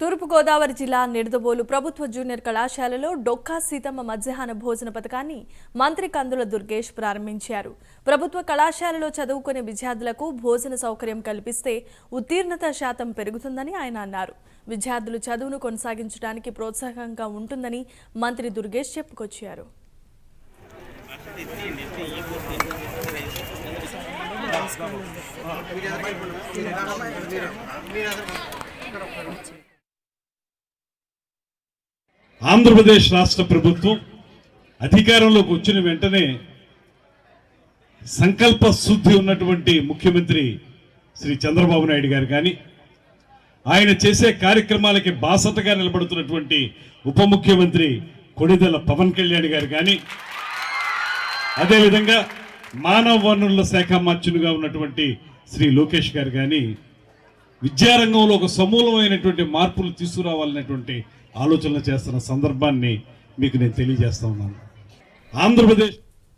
తూర్పుగోదావరి జిల్లా నిడదవోలు ప్రభుత్వ జూనియర్ కళాశాలలో డొక్కా సీతమ్మ మధ్యాహ్న భోజన పథకాన్ని మంత్రి కందుల దుర్గేష్ ప్రారంభించారు. ప్రభుత్వ కళాశాలలో చదువుకునే విద్యార్థులకు భోజన సౌకర్యం కల్పిస్తే ఉత్తీర్ణత శాతం పెరుగుతుందని ఆయన అన్నారు. విద్యార్థులు చదువును కొనసాగించడానికి ప్రోత్సాహంగా ఉంటుందని మంత్రి దుర్గేష్ చెప్పుకొచ్చారు. ఆంధ్రప్రదేశ్ రాష్ట్ర ప్రభుత్వం అధికారంలోకి వచ్చిన వెంటనే సంకల్ప శుద్ధి ఉన్నటువంటి ముఖ్యమంత్రి శ్రీ చంద్రబాబు నాయుడు గారు కానీ, ఆయన చేసే కార్యక్రమాలకి బాసటగా నిలబడుతున్నటువంటి ఉప ముఖ్యమంత్రి కొణిదెల పవన్ కళ్యాణ్ గారు కానీ, అదేవిధంగా మానవ వనరుల శాఖ మంత్రిగా ఉన్నటువంటి శ్రీ లోకేష్ గారు కానీ విద్యారంగంలో ఒక సమూలమైనటువంటి మార్పులు తీసుకురావాలనేటువంటి ఆలోచనలు చేస్తున్న సందర్భాన్ని మీకు నేను తెలియజేస్తా ఉన్నాను. ఆంధ్రప్రదేశ్